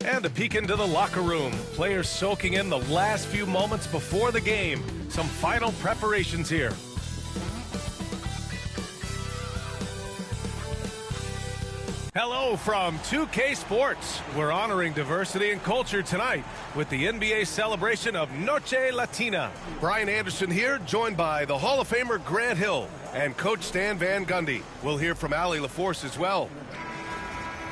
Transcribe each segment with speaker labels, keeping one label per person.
Speaker 1: And a peek into the locker room. Players soaking in the last few moments before the game. Some final preparations here. Hello from 2K Sports. We're honoring diversity and culture tonight with the NBA celebration of Noche Latina. Brian Anderson here, joined by the Hall of Famer Grant Hill and Coach Stan Van Gundy. We'll hear from Allie LaForce as well.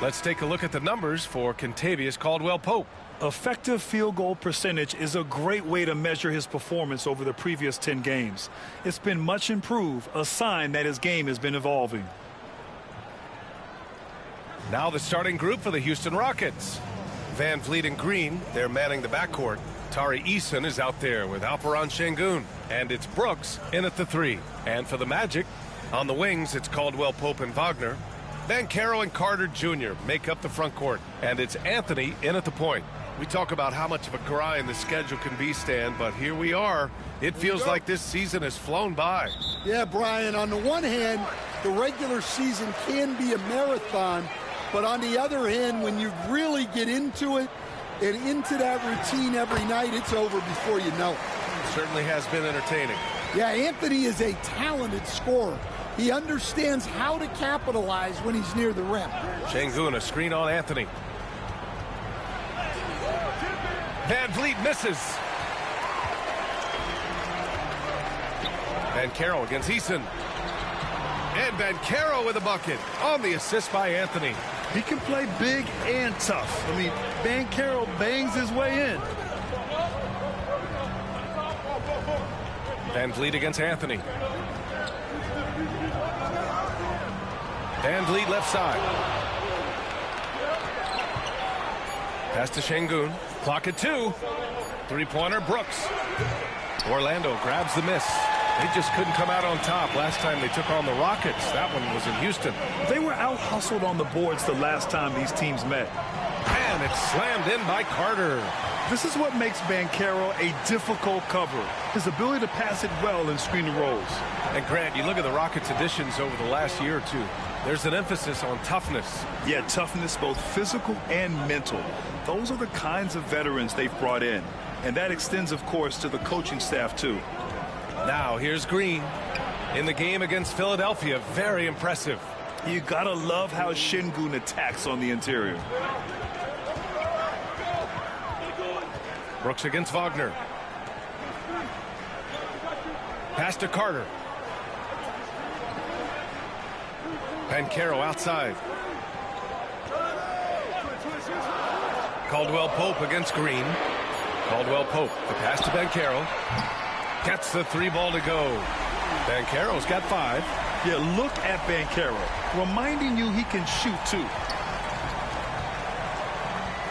Speaker 1: Let's take a look at the numbers for Kentavious Caldwell-Pope.
Speaker 2: Effective field goal percentage is a great way to measure his performance over the previous 10 games. It's been much improved, a sign that his game has been evolving.
Speaker 1: Now the starting group for the Houston Rockets. Van Vliet and Green, they're manning the backcourt. Tari Eason is out there with Alperen Şengün. And it's Brooks in at the 3. And for the Magic, on the wings, it's Caldwell-Pope and Wagner. Banchero and Carter Jr. make up the front court. And it's Anthony in at the point. We talk about how much of a grind the schedule can be, Stan, but here we are. It feels like this season has flown by.
Speaker 3: Yeah, Brian, on the one hand, the regular season can be a marathon, but on the other hand, when you really get into it and into that routine every night, it's over before you know it.
Speaker 1: Certainly has been entertaining.
Speaker 3: Yeah, Anthony is a talented scorer. He understands how to capitalize when he's near the rim.
Speaker 1: Şengün, a screen on Anthony. Van Vliet misses. Banchero against Eason. And Banchero with a bucket on the assist by Anthony.
Speaker 4: He can play big and tough. I mean, Banchero bangs his way in.
Speaker 1: Van Vliet against Anthony. Van Vliet left side. Pass to Şengün. Clock at 2. Three-pointer, Brooks. Orlando grabs the miss. They just couldn't come out on top last time they took on the Rockets. That one was in Houston.
Speaker 2: They were out-hustled on the boards the last time these teams met.
Speaker 1: And it's slammed in by Carter.
Speaker 4: This is what makes Banchero a difficult cover. His ability to pass it well and screen the rolls.
Speaker 1: And Grant, you look at the Rockets' additions over the last year or two. There's an emphasis on toughness.
Speaker 2: Yeah, toughness, both physical and mental. Those are the kinds of veterans they've brought in. And that extends, of course, to the coaching staff, too.
Speaker 1: Now, here's Green. In the game against Philadelphia, very impressive.
Speaker 2: You gotta love how Şengün attacks on the interior.
Speaker 1: Brooks against Wagner. Pass to Carter. Banchero outside. Caldwell-Pope against Green. Caldwell-Pope, the pass to Banchero. Gets the 3 ball to go. Banchero's got 5.
Speaker 2: Yeah, look at Banchero, reminding you he can shoot, too.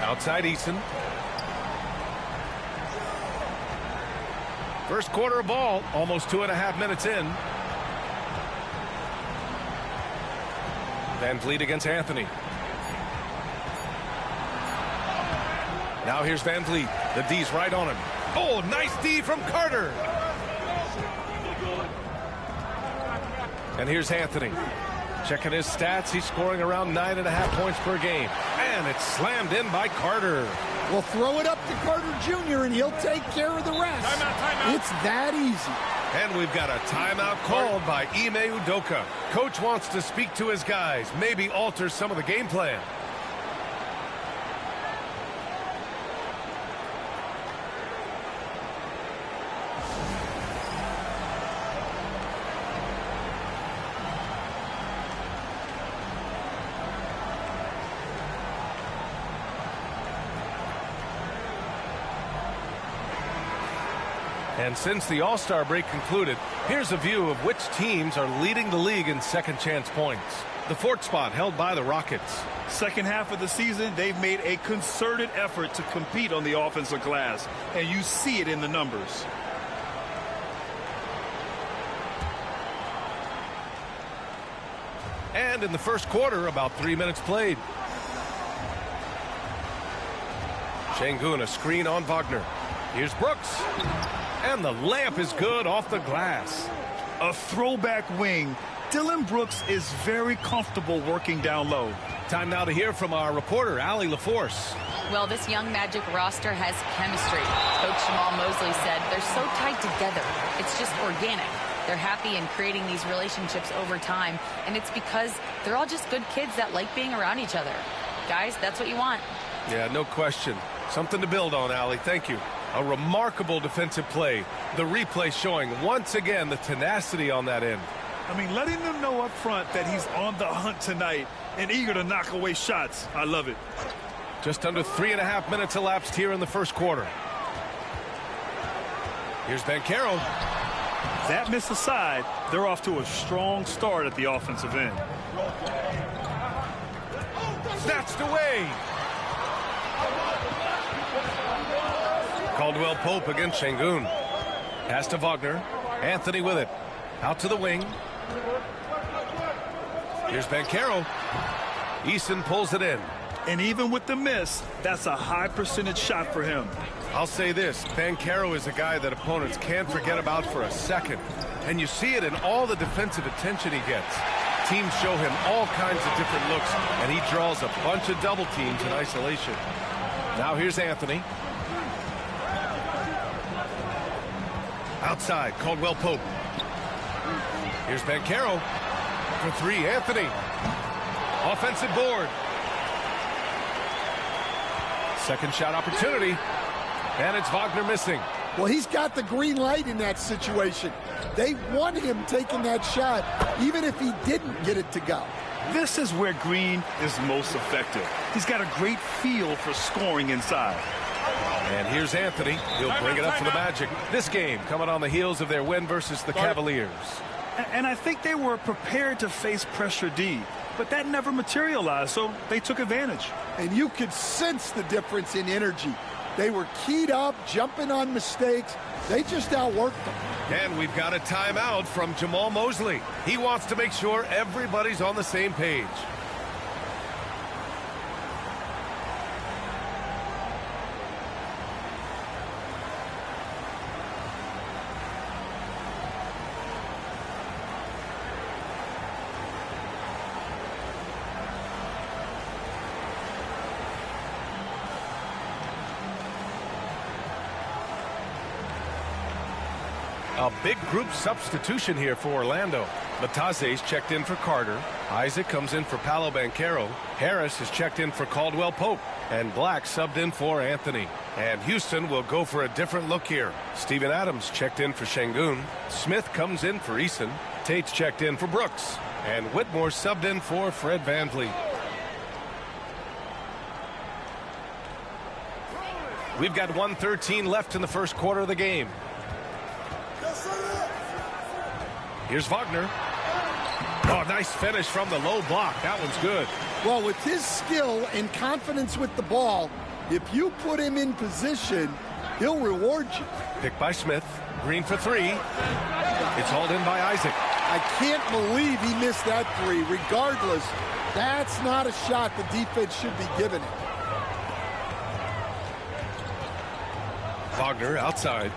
Speaker 1: Outside Eason. First quarter of ball, almost 2.5 minutes in. Van Vliet against Anthony. Now here's Van Vliet. The D's right on him. Oh, nice D from Carter. And here's Anthony. Checking his stats, he's scoring around 9.5 points per game. And it's slammed in by Carter.
Speaker 3: Well, throw it up to Carter Jr. and he'll take care of the rest.
Speaker 1: Timeout.
Speaker 3: It's that easy.
Speaker 1: And we've got a timeout called by Ime Udoka. Coach wants to speak to his guys, maybe alter some of the game plan. And since the All-Star break concluded, here's a view of which teams are leading the league in second chance points. The 4th spot held by the Rockets.
Speaker 2: Second half of the season, they've made a concerted effort to compete on the offensive glass, and you see it in the numbers.
Speaker 1: And in the first quarter, about 3 minutes played. Şengün, a screen on Wagner. Here's Brooks. And the layup is good off the glass.
Speaker 2: A throwback wing. Dillon Brooks is very comfortable working down low.
Speaker 1: Time now to hear from our reporter, Allie LaForce.
Speaker 5: Well, this young Magic roster has chemistry. Coach Jamal Mosley said they're so tied together. It's just organic. They're happy in creating these relationships over time, and it's because they're all just good kids that like being around each other. Guys, that's what you want.
Speaker 1: Yeah, no question. Something to build on, Allie. Thank you. A remarkable defensive play. The replay showing once again the tenacity on that end.
Speaker 2: I mean, letting them know up front that he's on the hunt tonight and eager to knock away shots. I love it.
Speaker 1: Just under 3.5 minutes elapsed here in the first quarter. Here's Banchero.
Speaker 2: That miss aside, they're off to a strong start at the offensive end.
Speaker 1: Snatched away. Caldwell Pope against Şengün. Pass to Wagner. Anthony with it. Out to the wing. Here's Banchero. Eason pulls it in.
Speaker 2: And even with the miss, that's a high percentage shot for him.
Speaker 1: I'll say this, Banchero is a guy that opponents can't forget about for a second. And you see it in all the defensive attention he gets. Teams show him all kinds of different looks, and he draws a bunch of double teams in isolation. Now here's Anthony. Outside, Caldwell Pope. Here's Banchero. For three, Anthony. Offensive board. Second shot opportunity. And it's Wagner missing.
Speaker 3: Well, he's got the green light in that situation. They want him taking that shot, even if he didn't get it to go.
Speaker 2: This is where Green is most effective. He's got a great feel for scoring inside.
Speaker 1: And here's Anthony. He'll bring it up for the Magic. This game coming on the heels of their win versus the Cavaliers.
Speaker 2: And I think they were prepared to face pressure D, but that never materialized, so they took advantage.
Speaker 3: And you could sense the difference in energy. They were keyed up, jumping on mistakes. They just outworked them.
Speaker 1: And we've got a timeout from Jamal Mosley. He wants to make sure everybody's on the same page. A big group substitution here for Orlando. Matase's checked in for Carter. Isaac comes in for Paolo Banchero. Harris is checked in for Caldwell Pope. And Black subbed in for Anthony. And Houston will go for a different look here. Steven Adams checked in for Şengün. Smith comes in for Eason. Tate's checked in for Brooks. And Whitmore subbed in for Fred VanVleet. We've got 1:13 left in the first quarter of the game. Here's Wagner. Oh, nice finish from the low block. That one's good.
Speaker 3: Well, with his skill and confidence with the ball, if you put him in position, he'll reward you.
Speaker 1: Picked by Smith. Green for three. It's hauled in by Isaac.
Speaker 3: I can't believe he missed that three. Regardless, that's not a shot the defense should be giving him.
Speaker 1: Wagner outside.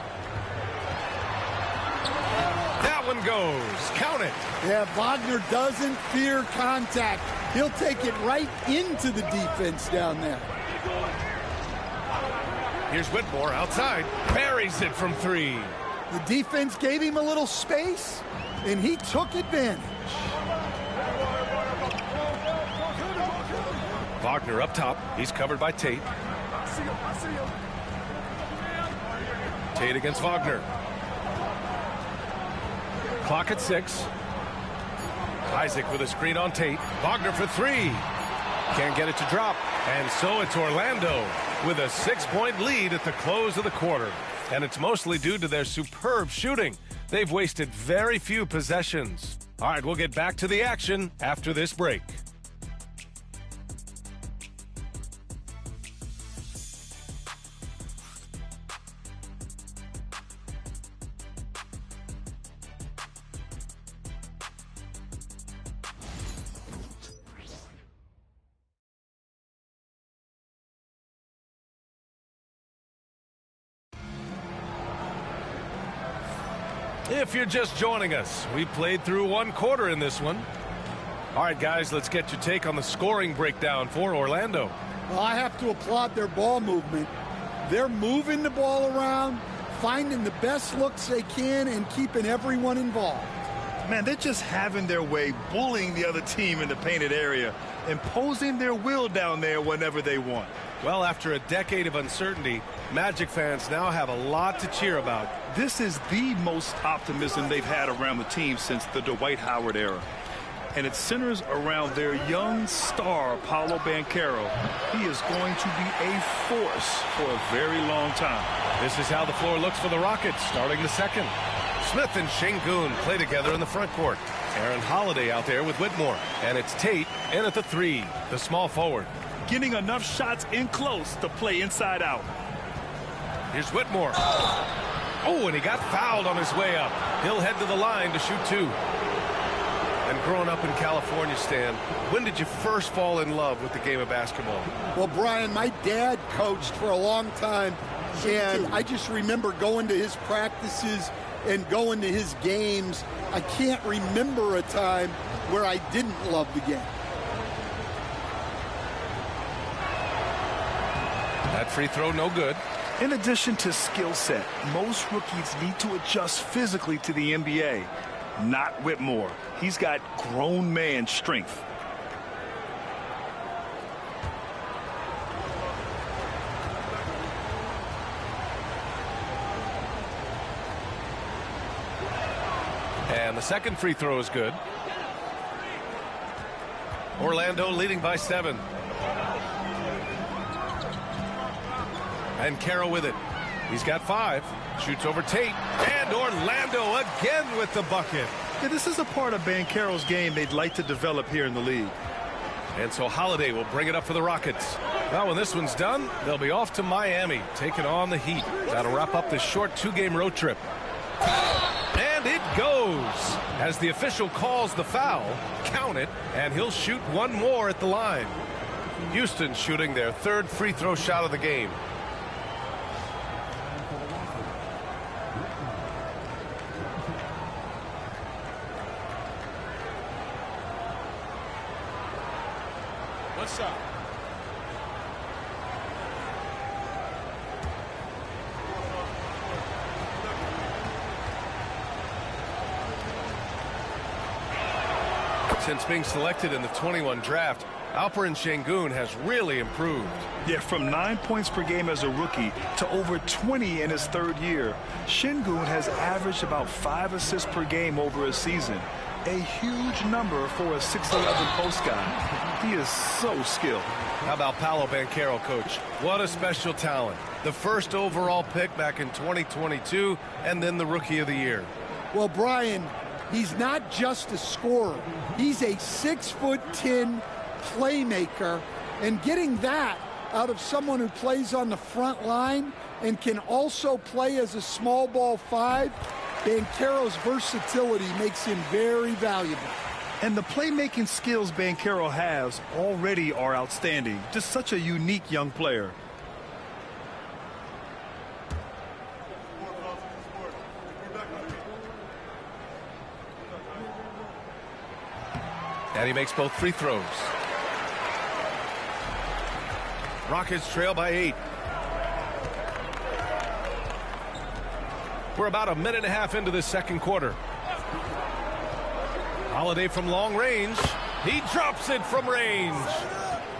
Speaker 1: That one goes. Count it.
Speaker 3: Yeah, Wagner doesn't fear contact. He'll take it right into the defense down there.
Speaker 1: Here's Whitmore outside. Buries it from three.
Speaker 3: The defense gave him a little space, and he took advantage.
Speaker 1: Wagner up top. He's covered by Tate. Tate against Wagner. Clock at 6. Isaac with a screen on Tate. Wagner for three. Can't get it to drop. And so it's Orlando with a 6-point lead at the close of the quarter. And it's mostly due to their superb shooting. They've wasted very few possessions. All right, we'll get back to the action after this break. If you're just joining us, we played through one quarter in this one. All right, guys, let's get your take on the scoring breakdown for Orlando.
Speaker 3: Well, I have to applaud their ball movement. They're moving the ball around, finding the best looks they can, and keeping everyone involved.
Speaker 2: Man, they're just having their way, bullying the other team in the painted area, imposing their will down there whenever they want.
Speaker 1: Well, after a decade of uncertainty, Magic fans now have a lot to cheer about.
Speaker 2: This is the most optimism they've had around the team since the Dwight Howard era. And it centers around their young star, Paolo Banchero. He is going to be a force for a very long time.
Speaker 1: This is how the floor looks for the Rockets, starting the second. Smith and Şengün play together in the front court. Aaron Holiday out there with Whitmore. And it's Tate in at the 3, the small forward.
Speaker 2: Getting enough shots in close to play inside out.
Speaker 1: Here's Whitmore. Oh, and he got fouled on his way up. He'll head to the line to shoot 2. And growing up in California, Stan, when did you first fall in love with the game of basketball?
Speaker 3: Well, Brian, my dad coached for a long time, and I just remember going to his practices and going to his games. I can't remember a time where I didn't love the game.
Speaker 1: That free throw, no good.
Speaker 2: In addition to skill set, most rookies need to adjust physically to the NBA. Not Whitmore. He's got grown man strength.
Speaker 1: And the second free throw is good. Orlando leading by 7. And Carroll with it. He's got 5. Shoots over Tate. And Orlando again with the bucket.
Speaker 2: Yeah, this is a part of Banchero's game they'd like to develop here in the league.
Speaker 1: And so Holiday will bring it up for the Rockets. Now when this one's done, they'll be off to Miami, taking on the Heat. That'll wrap up this short 2-game road trip. And it goes. As the official calls the foul, count it, and he'll shoot one more at the line. Houston shooting their 3rd free throw shot of the game.
Speaker 3: What's up?
Speaker 1: Since being selected in the 21 draft, Alperen Şengün has really improved.
Speaker 2: Yeah, from 9 points per game as a rookie to over 20 in his 3rd year. Şengün has averaged about 5 assists per game over a season. A huge number for a 6'11" post guy. He is so skilled.
Speaker 1: How about Paolo Banchero, coach? What a special talent. The 1st overall pick back in 2022, and then the Rookie of the Year.
Speaker 3: Well, Brian, he's not just a scorer. He's a 6'10" playmaker, and getting that out of someone who plays on the front line and can also play as a small ball 5, Banchero's versatility makes him very valuable.
Speaker 2: And the playmaking skills Banchero has already are outstanding. Just such a unique young player.
Speaker 1: And he makes both free throws. Rockets trail by 8. We're about a minute and a half into this second quarter. Holiday from long range. He drops it from range.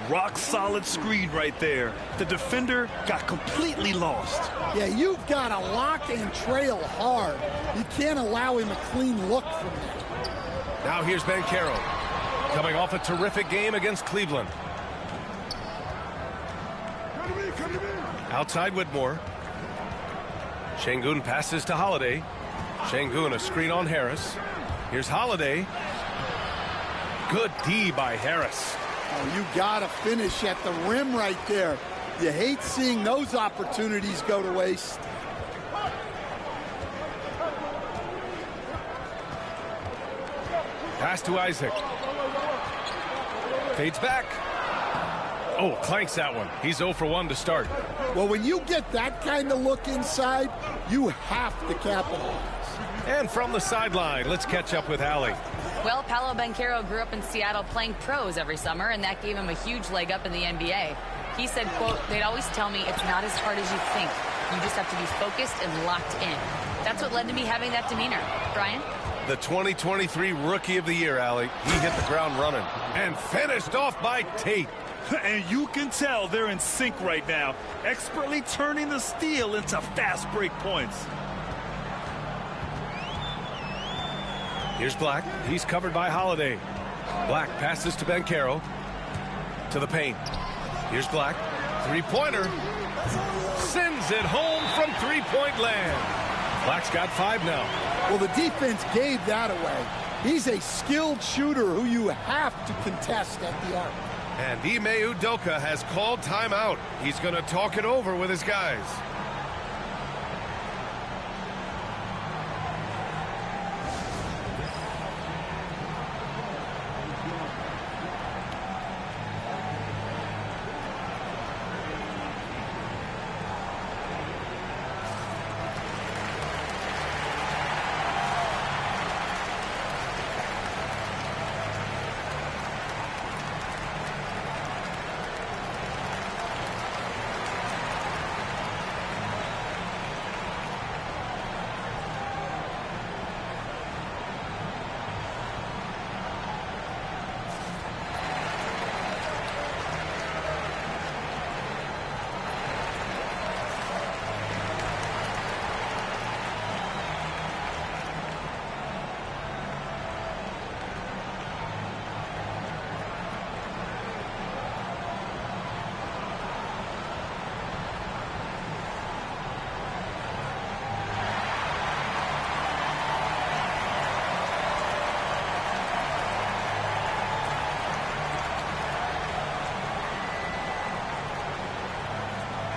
Speaker 2: Rock solid screen right there. The defender got completely lost.
Speaker 3: Yeah, you've got to lock and trail hard. You can't allow him a clean look from there.
Speaker 1: Now here's Banchero, coming off a terrific game against Cleveland. Outside Whitmore. Şengün passes to Holiday. Şengün a screen on Harris. Here's Holiday. Good D by Harris.
Speaker 3: Oh, you got to finish at the rim right there. You hate seeing those opportunities go to waste.
Speaker 1: Pass to Isaac. Fades back. Oh, clanks that one. He's 0 for 1 to start.
Speaker 3: Well, when you get that kind of look inside, you have to capitalize.
Speaker 1: And from the sideline, let's catch up with Allie.
Speaker 5: Well, Paolo Banchero grew up in Seattle playing pros every summer, and that gave him a huge leg up in the NBA. He said, quote, "They'd always tell me it's not as hard as you think. You just have to be focused and locked in." That's what led to me having that demeanor. Brian?
Speaker 1: The 2023 Rookie of the Year, Allie. He hit the ground running and finished off by Tate.
Speaker 4: And you can tell they're in sync right now, expertly turning the steal into fast break points.
Speaker 1: Here's Black. He's covered by Holiday. Black passes to Banchero. To the paint. Here's Black. Three-pointer. Sends it home from three-point land. Black's got 5 now.
Speaker 3: Well, the defense gave that away. He's a skilled shooter who you have to contest at the arc.
Speaker 1: And Ime Udoka has called timeout. He's going to talk it over with his guys.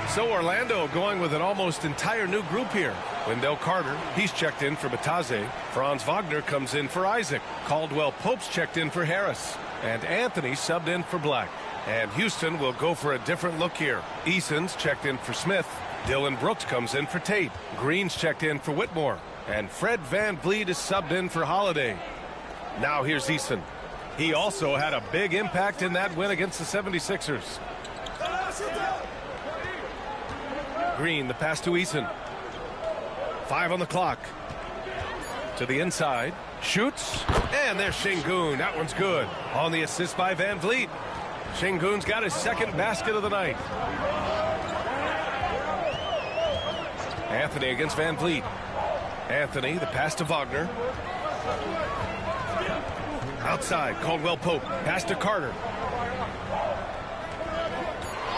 Speaker 1: So Orlando going with an almost entire new group here. Wendell Carter, he's checked in for Bataze. Franz Wagner comes in for Isaac. Caldwell Pope's checked in for Harris. And Anthony subbed in for Black. And Houston will go for a different look here. Eason's checked in for Smith. Dylan Brooks comes in for Tate. Green's checked in for Whitmore. And Fred VanVleet is subbed in for Holiday. Now here's Eason. He also had a big impact in that win against the 76ers. Green, the pass to Eason. 5 on the clock. To the inside. Shoots. And there's Şengün. That one's good. On the assist by VanVleet. Şengün's got his second basket of the night. Anthony against VanVleet. Anthony, the pass to Wagner. Outside, Caldwell Pope. Pass to Carter.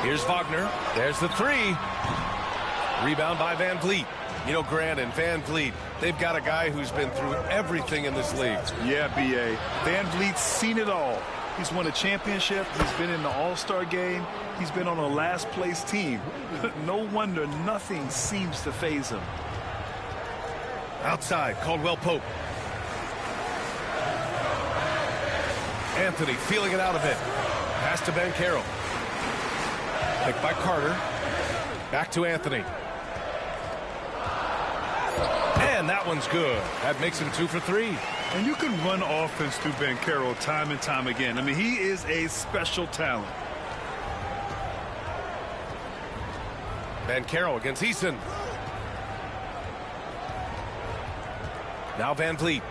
Speaker 1: Here's Wagner. There's the three. Rebound by VanVleet. You know, Grant and VanVleet, they've got a guy who's been through everything in this league.
Speaker 2: Yeah, B.A. VanVleet's seen it all. He's won a championship. He's been in the All-Star game. He's been on a last-place team. No wonder nothing seems to faze him.
Speaker 1: Outside, Caldwell Pope. Anthony feeling it out a bit. Pass to Banchero. Picked by Carter. Back to Anthony. And that one's good. That makes him 2 for 3.
Speaker 2: And you can run offense through Banchero time and time again. I mean, he is a special talent.
Speaker 1: Banchero against Eason. Now VanVleet.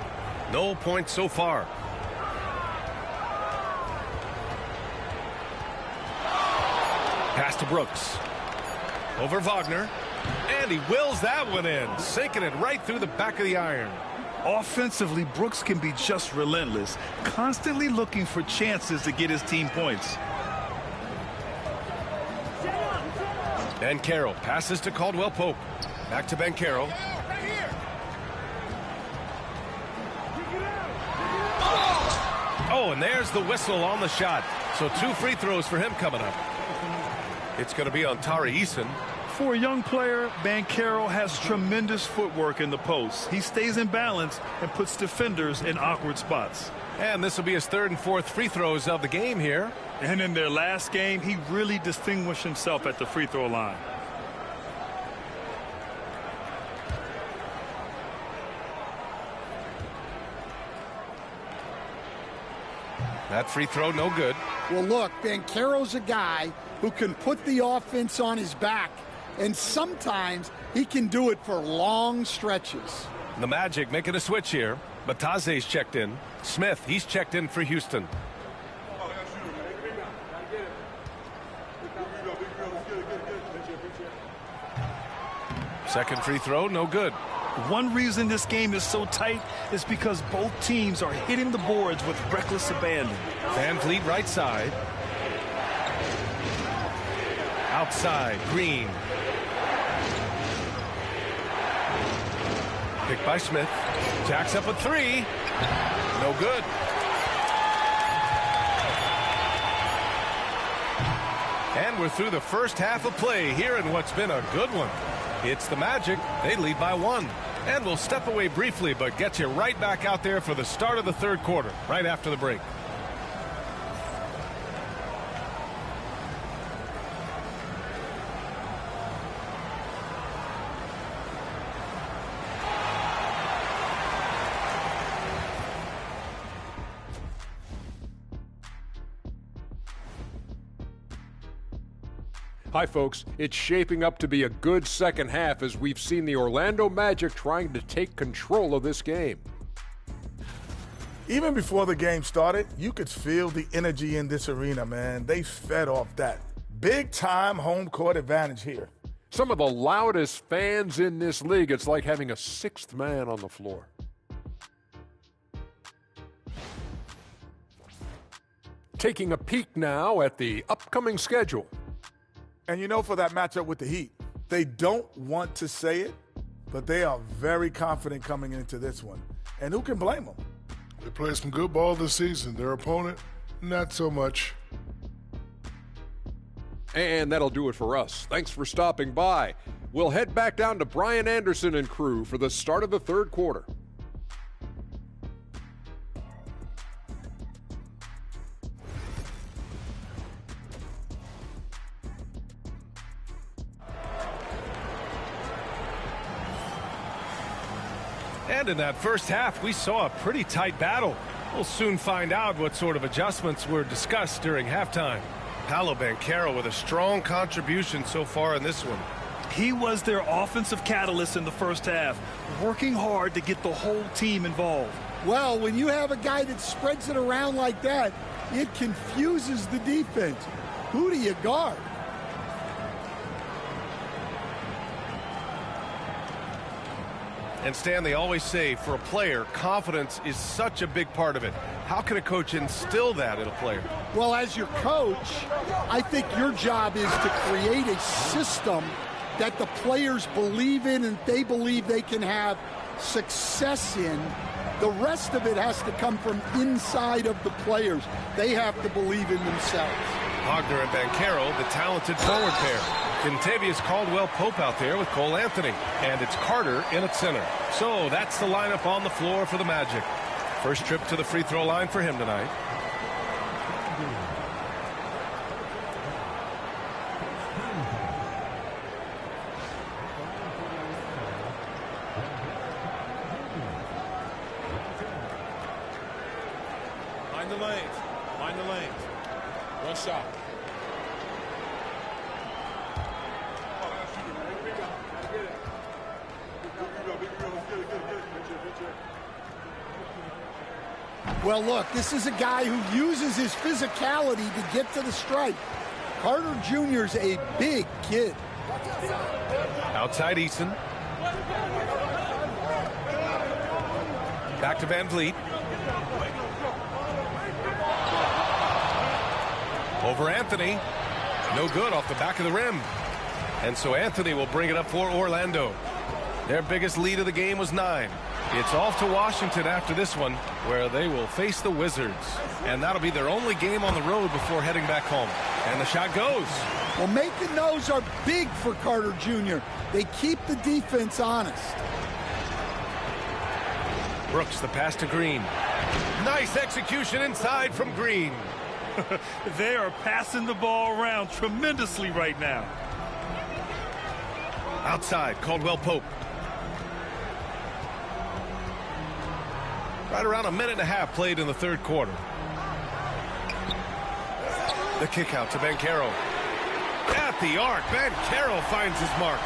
Speaker 1: No points so far. Pass to Brooks. Over Wagner. And he wills that one in, sinking it right through the back of the iron.
Speaker 2: Offensively, Brooks can be just relentless, constantly looking for chances to get his team points.
Speaker 1: Banchero passes to Caldwell Pope. Back to Banchero. Oh, and there's the whistle on the shot. So 2 free throws for him coming up. It's going to be on Tari Eason.
Speaker 2: For a young player, Banchero has tremendous footwork in the post. He stays in balance and puts defenders in awkward spots.
Speaker 1: And this will be his 3rd and 4th free throws of the game here.
Speaker 2: And in their last game, he really distinguished himself at the free throw line.
Speaker 1: That free throw, no good.
Speaker 3: Well, look, Banchero's a guy who can put the offense on his back, and sometimes he can do it for long stretches.
Speaker 1: The Magic making a switch here. Bataze's checked in. Smith, he's checked in for Houston. Second free throw, no good.
Speaker 2: One reason this game is so tight is because both teams are hitting the boards with reckless abandon.
Speaker 1: Van Vliet right side. Outside, Green. Picked by Smith. Jacks up a three. No good. And we're through the first half of play here in what's been a good one. It's the Magic. They lead by 1. And we'll step away briefly, but get you right back out there for the start of the third quarter, right after the break.
Speaker 6: Hi, folks. It's shaping up to be a good second half as we've seen the Orlando Magic trying to take control of this game.
Speaker 7: Even before the game started, you could feel the energy in this arena, man. They fed off that. Big-time home court advantage here.
Speaker 6: Some of the loudest fans in this league. It's like having a sixth man on the floor. Taking a peek now at the upcoming schedule.
Speaker 7: And you know, for that matchup with the Heat, they don't want to say it, but they are very confident coming into this one. And who can blame them?
Speaker 8: They played some good ball this season. Their opponent, not so much.
Speaker 6: And that'll do it for us. Thanks for stopping by. We'll head back down to Brian Anderson and crew for the start of the third quarter.
Speaker 1: And in that first half, we saw a pretty tight battle. We'll soon find out what sort of adjustments were discussed during halftime. Paolo Banchero with a strong contribution so far in this one.
Speaker 2: He was their offensive catalyst in the first half, working hard to get the whole team involved.
Speaker 3: Well, when you have a guy that spreads it around like that, it confuses the defense. Who do you guard?
Speaker 1: And Stan, they always say, for a player, confidence is such a big part of it. How can a coach instill that in a player?
Speaker 3: Well, as your coach, I think your job is to create a system that the players believe in and they believe they can have success in. The rest of it has to come from inside of the players. They have to believe in themselves.
Speaker 1: Wagner and Banchero, the talented forward pair. Contavious Caldwell-Pope out there with Cole Anthony. And it's Carter in at center. So that's the lineup on the floor for the Magic. First trip to the free throw line for him tonight.
Speaker 9: Mind the lanes. Mind the lanes. One shot.
Speaker 3: Well, look, this is a guy who uses his physicality to get to the stripe. Carter Jr.'s a big kid.
Speaker 1: Outside Eason. Back to Van Vliet. Over Anthony. No good off the back of the rim. And so Anthony will bring it up for Orlando. Their biggest lead of the game was 9. It's off to Washington after this one, where they will face the Wizards. And that'll be their only game on the road before heading back home. And the shot goes.
Speaker 3: Well, making those are big for Carter Jr. They keep the defense honest.
Speaker 1: Brooks, the pass to Green. Nice execution inside from Green.
Speaker 4: They are passing the ball around tremendously right now.
Speaker 1: Outside, Caldwell-Pope. Right around a minute and a half played in the third quarter. The kick out to Banchero. At the arc, Banchero finds his mark.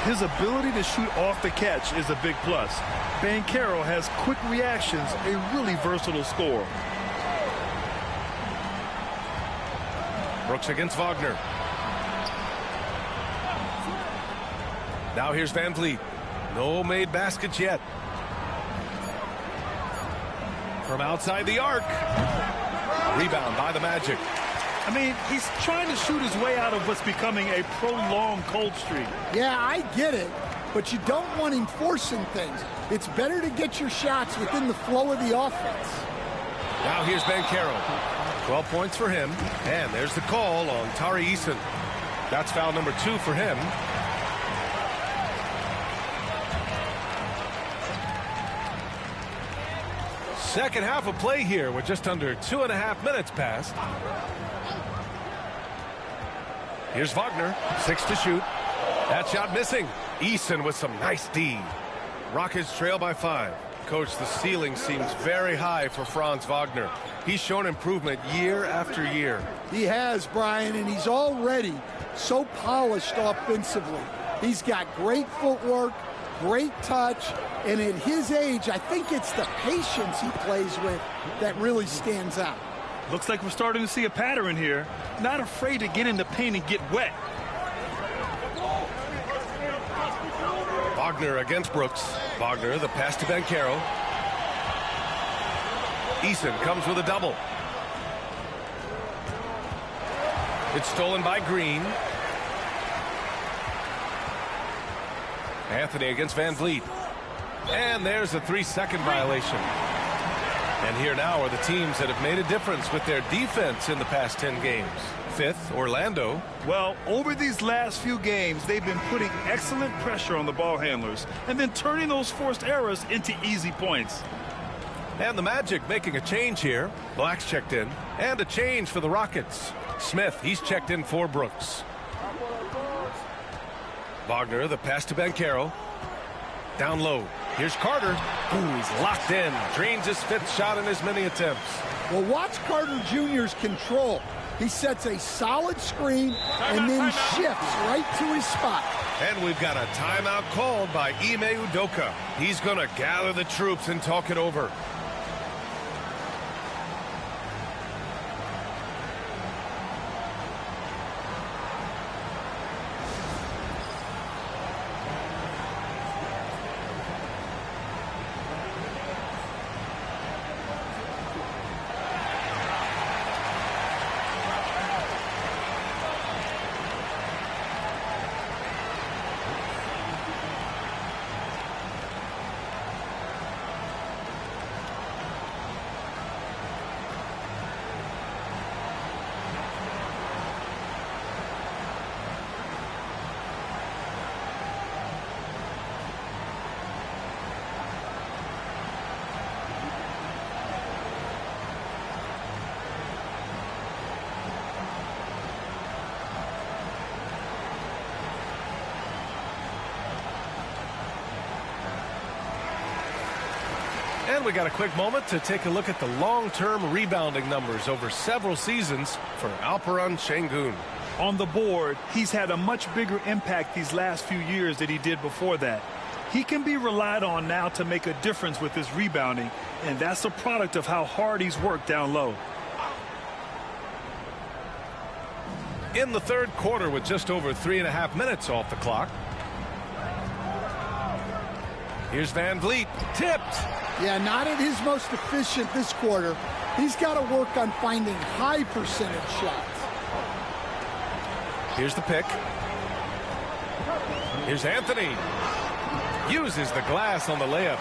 Speaker 4: His ability to shoot off the catch is a big plus. Banchero has quick reactions, a really versatile scorer.
Speaker 1: Brooks against Wagner. Now here's Van Vliet. No made baskets yet. From outside the arc. Rebound by the Magic.
Speaker 4: I mean, he's trying to shoot his way out of what's becoming a prolonged cold streak.
Speaker 3: Yeah, I get it, but you don't want him forcing things. It's better to get your shots within the flow of the offense.
Speaker 1: Now here's Banchero. 12 points for him, and there's the call on Tari Eason. That's foul number 2 for him. Second half of play here with just under 2.5 minutes passed. Here's Wagner, 6 to shoot. That shot missing. Eason with some nice D. Rockets trail by 5. Coach, the ceiling seems very high for Franz Wagner. He's shown improvement year after year.
Speaker 3: He has, Brian, and he's already so polished offensively. He's got great footwork, great touch, and at his age, I think it's the patience he plays with that really stands out.
Speaker 4: Looks like we're starting to see a pattern here. Not afraid to get in the paint and get wet.
Speaker 1: Wagner against Brooks. Wagner, the pass to Banchero. Eason comes with a double. It's stolen by Green. Anthony against Van Vliet. And there's a 3-second violation. And here now are the teams that have made a difference with their defense in the past 10 games. 5th, Orlando.
Speaker 4: Well, over these last few games, they've been putting excellent pressure on the ball handlers and then turning those forced errors into easy points.
Speaker 1: And the Magic making a change here. Black's checked in. And a change for the Rockets. Smith, he's checked in for Brooks. Wagner, the pass to Banchero. Down low. Here's Carter. Ooh, he's locked in. Drains his 5th shot in as many attempts.
Speaker 3: Well, watch Carter Jr.'s control. He sets a solid screen and then shifts right to his spot.
Speaker 1: And we've got a timeout called by Ime Udoka. He's going to gather the troops and talk it over. And we got a quick moment to take a look at the long-term rebounding numbers over several seasons for Alperen Şengün.
Speaker 4: On the board, he's had a much bigger impact these last few years than he did before that. He can be relied on now to make a difference with his rebounding, and that's a product of how hard he's worked down low.
Speaker 1: In the 3rd quarter with just over 3.5 minutes off the clock. Here's Van Vliet, tipped.
Speaker 3: Yeah, not at his most efficient this quarter. He's got to work on finding high percentage shots.
Speaker 1: Here's the pick. Here's Anthony. Uses the glass on the layup.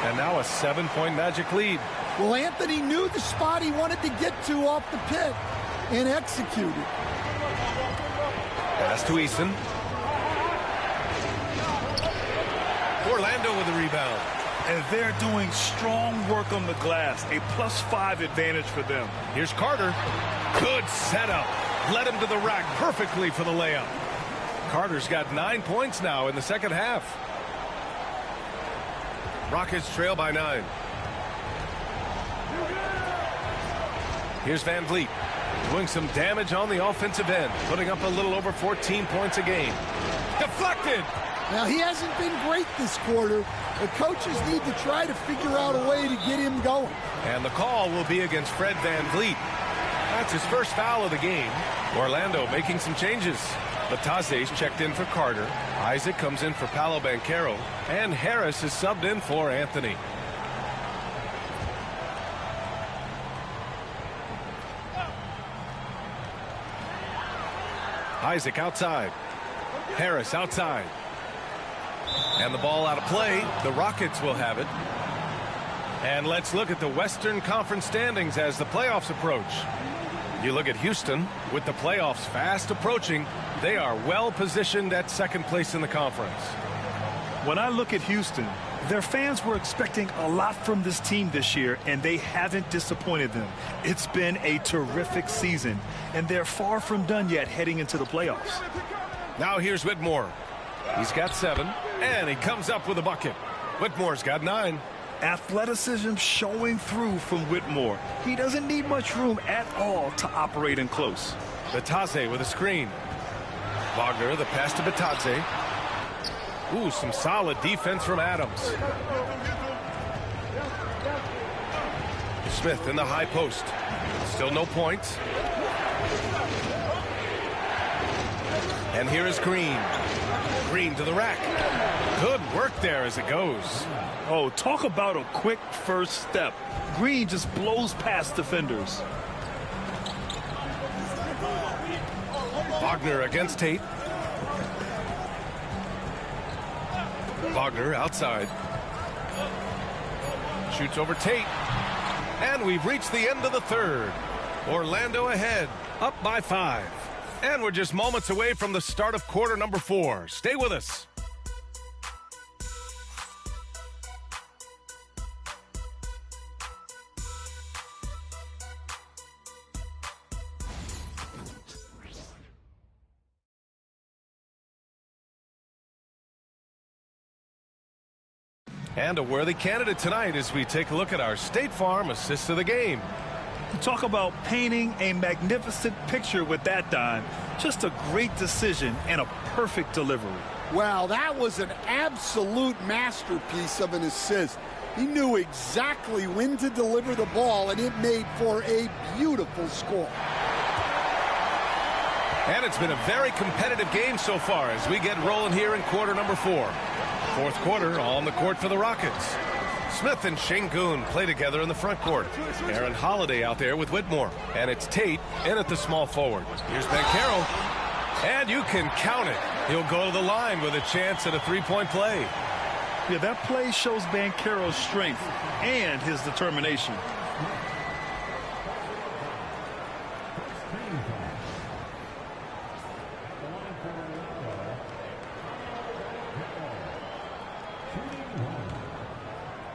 Speaker 1: And now a 7-point Magic lead.
Speaker 3: Well, Anthony knew the spot he wanted to get to off the pick and executed.
Speaker 1: Pass to Eason. Orlando with the rebound.
Speaker 4: And they're doing strong work on the glass, a +5 advantage for them.
Speaker 1: Here's Carter. Good setup. Led him to the rack perfectly for the layup. Carter's got 9 points now in the second half. Rockets trail by 9. Here's Van Vliet. doing some damage on the offensive end, putting up a little over 14 points a game. Deflected.
Speaker 3: Now, he hasn't been great this quarter. The coaches need to try to figure out a way to get him going.
Speaker 1: And the call will be against Fred VanVleet. That's his first foul of the game. Orlando making some changes. Bataze's checked in for Carter. Isaac comes in for Paolo Banchero. And Harris is subbed in for Anthony. Isaac outside. Harris outside. And the ball out of play. The Rockets will have it. And let's look at the Western Conference standings as the playoffs approach. You look at Houston, with the playoffs fast approaching, they are well positioned at second place in the conference.
Speaker 4: When I look at Houston, their fans were expecting a lot from this team this year, and they haven't disappointed them. It's been a terrific season, and they're far from done yet heading into the playoffs.
Speaker 1: Now here's Whitmore. He's got 7, and he comes up with a bucket. Whitmore's got 9.
Speaker 4: Athleticism showing through from Whitmore. He doesn't need much room at all to operate in close.
Speaker 1: Bataze with a screen. Wagner, the pass to Bataze. Ooh, some solid defense from Adams. Smith in the high post. Still no points. And here is Green. Green to the rack. Good work there as it goes.
Speaker 4: Oh, talk about a quick first step. Green just blows past defenders.
Speaker 1: Wagner against Tate. Wagner outside. Shoots over Tate. And we've reached the end of the third. Orlando ahead, up by 5. And we're just moments away from the start of quarter number 4. Stay with us. And a worthy candidate tonight as we take a look at our State Farm assist of the game.
Speaker 4: Talk about painting a magnificent picture with that dime. Just a great decision and a perfect delivery.
Speaker 3: Wow, that was an absolute masterpiece of an assist. He knew exactly when to deliver the ball, and it made for a beautiful score.
Speaker 1: And it's been a very competitive game so far as we get rolling here in quarter number 4. Fourth quarter on the court for the Rockets. Smith and Şengün play together in the front court. Aaron Holiday out there with Whitmore. And it's Tate in at the small forward. Here's Banchero. And you can count it. He'll go to the line with a chance at a three-point play.
Speaker 4: Yeah, that play shows Banchero's strength and his determination.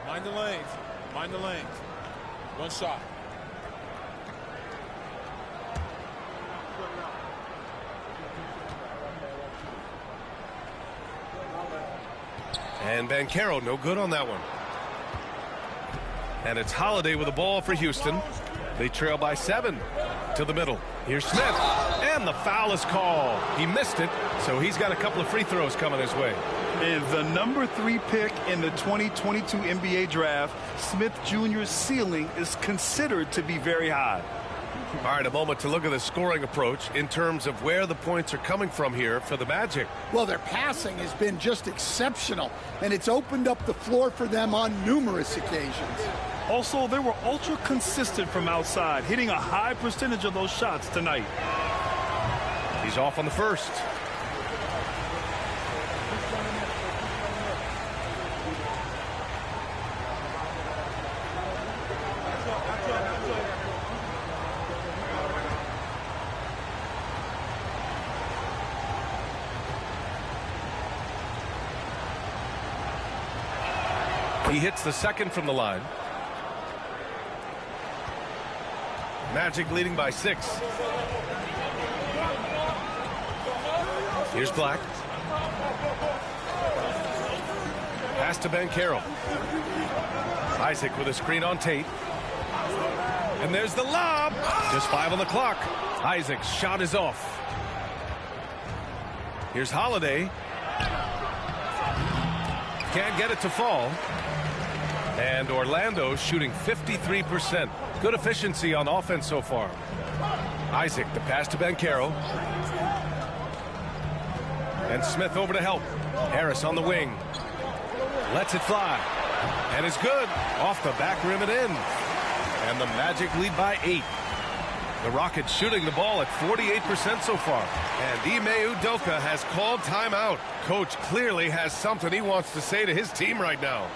Speaker 9: Mind the lanes. Mind the lanes. One shot.
Speaker 1: And Banchero, no good on that one. And it's Holiday with the ball for Houston. They trail by 7 to the middle. Here's Smith. And the foul is called. He missed it, so he's got a couple of free throws coming his way.
Speaker 4: And the number 3 pick in the 2022 NBA draft, Smith Jr.'s ceiling is considered to be very high.
Speaker 1: All right, a moment to look at the scoring approach in terms of where the points are coming from here for the Magic.
Speaker 3: Well, their passing has been just exceptional, and it's opened up the floor for them on numerous occasions.
Speaker 4: Also, they were ultra consistent from outside, hitting a high percentage of those shots tonight.
Speaker 1: He's off on the first. He hits the second from the line. Magic leading by 6. Here's Black. Pass to Banchero. Isaac with a screen on Tate. And there's the lob. Just 5 on the clock. Isaac's shot is off. Here's Holiday. Can't get it to fall. And Orlando shooting 53%. Good efficiency on offense so far. Isaac, the pass to Banchero. And Smith over to help. Harris on the wing. Lets it fly. And it's good. Off the back rim and in. And the Magic lead by 8. The Rockets shooting the ball at 48% so far. And Ime Udoka has called timeout. Coach clearly has something he wants to say to his team right now.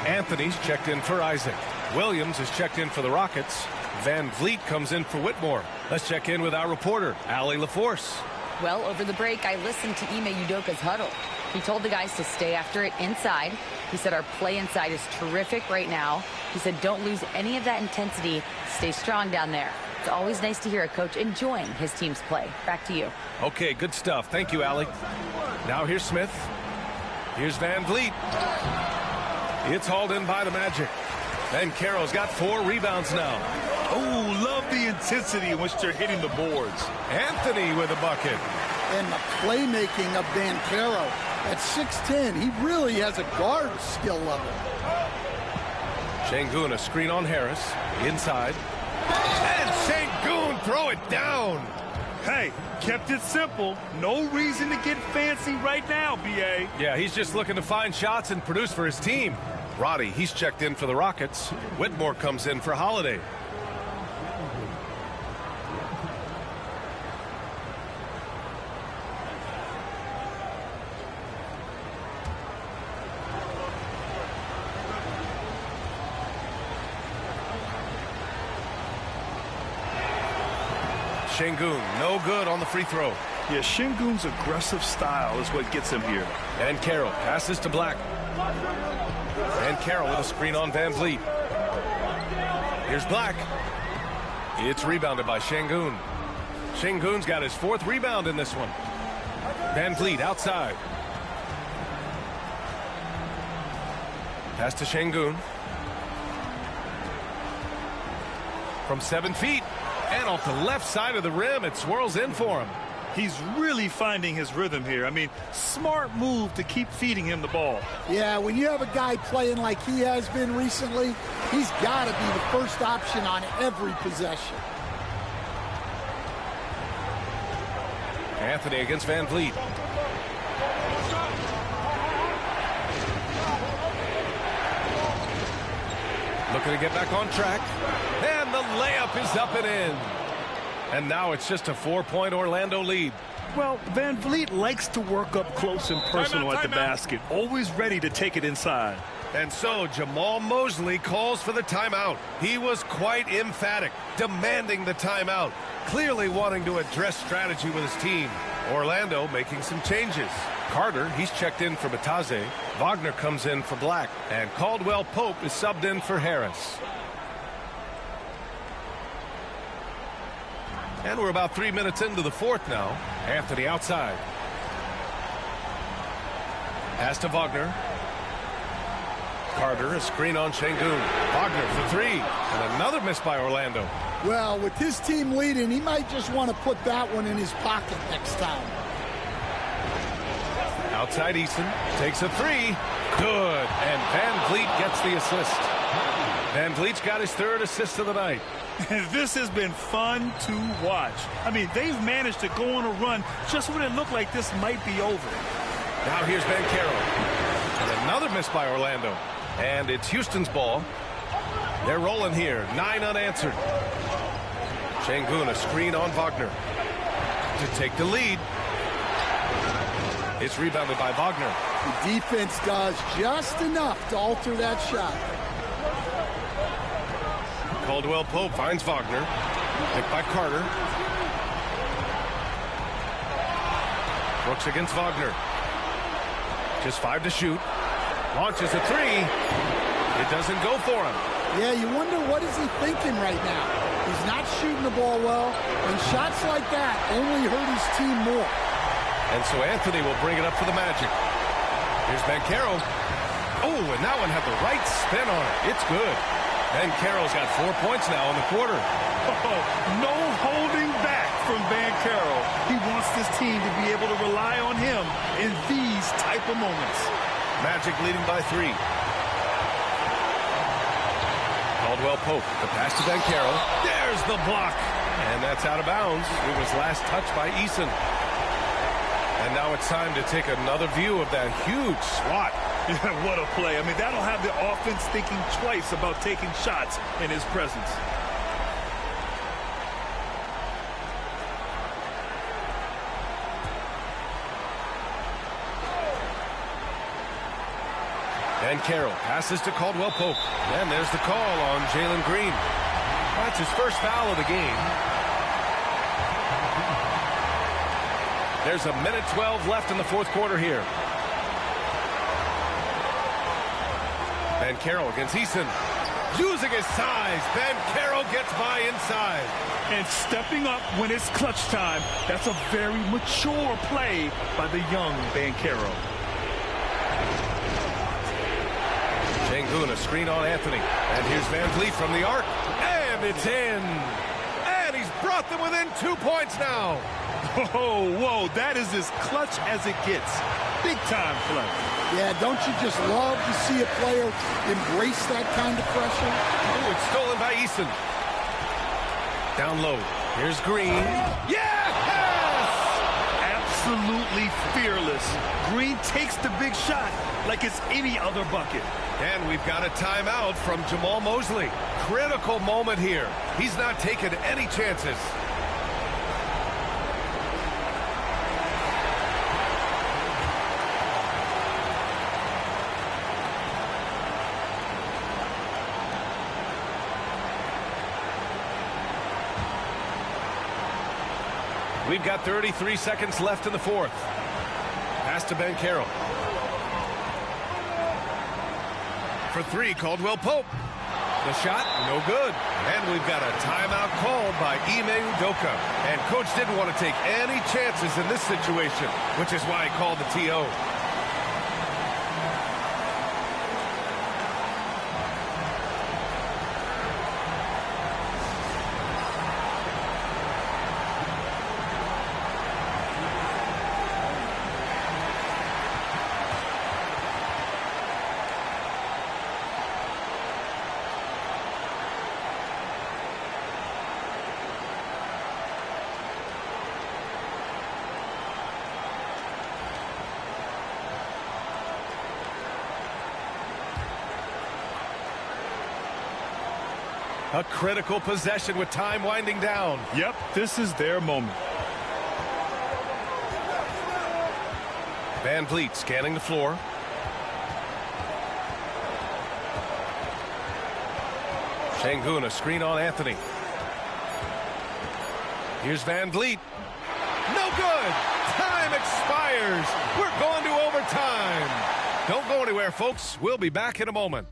Speaker 1: Anthony's checked in for Isaac. Williams is checked in for the Rockets. Van Vliet comes in for Whitmore. Let's check in with our reporter, Allie LaForce.
Speaker 5: Well, over the break, I listened to Ime Udoka's huddle. He told the guys to stay after it inside. He said our play inside is terrific right now. He said don't lose any of that intensity. Stay strong down there. It's always nice to hear a coach enjoying his team's play. Back to you.
Speaker 1: Okay, good stuff. Thank you, Allie. Now here's Smith. Here's Van Vliet. It's hauled in by the Magic. And Carroll's got 4 rebounds now.
Speaker 4: Oh, love the intensity in which they're hitting the boards.
Speaker 1: Anthony with a bucket.
Speaker 3: And the playmaking of Banchero. At 6'10", he really has a guard skill level.
Speaker 1: Şengün, a screen on Harris. Inside. And Şengün, throw it down.
Speaker 4: Hey, kept it simple. No reason to get fancy right now, B.A.
Speaker 1: Yeah, he's just looking to find shots and produce for his team. Roddy, he's checked in for the Rockets. Whitmore comes in for Holiday. Şengün, no good on the free throw.
Speaker 4: Yeah, Şengün's aggressive style is what gets him here.
Speaker 1: And Carroll passes to Black. And Carroll with a screen on Van Vliet. Here's Black. It's rebounded by Şengün. Şengün's got his 4th rebound in this one. Van Vliet outside. Pass to Şengün. From 7 feet. And off the left side of the rim, it swirls in for him.
Speaker 4: He's really finding his rhythm here. I mean, smart move to keep feeding him the ball.
Speaker 3: Yeah, when you have a guy playing like he has been recently, he's got to be the first option on every possession.
Speaker 1: Anthony against Van Vliet. Looking to get back on track. And the layup is up and in. And now it's just a 4-point Orlando lead.
Speaker 4: Well, Van Vliet likes to work up close and personal at the basket. Always ready to take it inside.
Speaker 1: And so Jamal Mosley calls for the timeout. He was quite emphatic, demanding the timeout, clearly wanting to address strategy with his team. Orlando making some changes. Carter, he's checked in for Bataze. Wagner comes in for Black. And Caldwell Pope is subbed in for Harris. And we're about 3 minutes into the 4th now. Anthony outside. Pass to Wagner. Carter, a screen on Şengün. Wagner for 3. And another miss by Orlando.
Speaker 3: Well, with his team leading, he might just want to put that one in his pocket next time.
Speaker 1: Outside Eason takes a 3. Good. And Van Vliet gets the assist. Van Vliet's got his third assist of the night.
Speaker 4: This has been fun to watch. I mean, they've managed to go on a run just when it looked like this might be over.
Speaker 1: Now here's Banchero. And another miss by Orlando. And it's Houston's ball. They're rolling here. 9 unanswered. Şengün, a screen on Wagner to take the lead. It's rebounded by Wagner.
Speaker 3: The defense does just enough to alter that shot.
Speaker 1: Caldwell Pope finds Wagner. Picked by Carter. Brooks against Wagner. Just 5 to shoot. Launches a 3. It doesn't go for him.
Speaker 3: Yeah, you wonder what is he thinking right now. He's not shooting the ball well, and shots like that only hurt his team more.
Speaker 1: And so Anthony will bring it up for the Magic. Here's Banchero. Oh, and that one had the right spin on it. It's good. Banchero's got 4 points now in the quarter.
Speaker 4: Oh, no holding back from Banchero. He wants this team to be able to rely on him in these type of moments.
Speaker 1: Magic leading by 3. Caldwell Pope, the pass to Banchero. There's the block. And that's out of bounds. It was last touched by Eason. And now it's time to take another view of that huge swat.
Speaker 4: Yeah, what a play. I mean, that'll have the offense thinking twice about taking shots in his presence.
Speaker 1: Banchero passes to Caldwell Pope. And there's the call on Jalen Green. That's his first foul of the game. There's a minute 12 left in the fourth quarter here. Banchero against Eason. Using his size. Banchero gets by inside.
Speaker 4: And stepping up when it's clutch time. That's a very mature play by the young Banchero.
Speaker 1: Şengün, a screen on Anthony. And here's Van Vliet from the arc. And it's in. And he's brought them within 2 points now.
Speaker 4: Oh, whoa, that is as clutch as it gets. Big time play.
Speaker 3: Yeah, don't you just love to see a player embrace that kind of pressure?
Speaker 1: Oh, it's stolen by Eason. Down low. Here's Green. Yes!
Speaker 4: Absolutely fearless. Green takes the big shot like it's any other bucket.
Speaker 1: And we've got a timeout from Jamal Mosley. Critical moment here. He's not taking any chances. We've got 33 seconds left in the fourth. Pass to Banchero. For 3, Caldwell Pope. The shot, no good. And we've got a timeout called by Ime Udoka. And coach didn't want to take any chances in this situation, which is why he called the TO. A critical possession with time winding down.
Speaker 4: Yep, this is their moment.
Speaker 1: Van Vliet scanning the floor. Şengün, a screen on Anthony. Here's Van Vliet. No good. Time expires. We're going to overtime. Don't go anywhere, folks. We'll be back in a moment.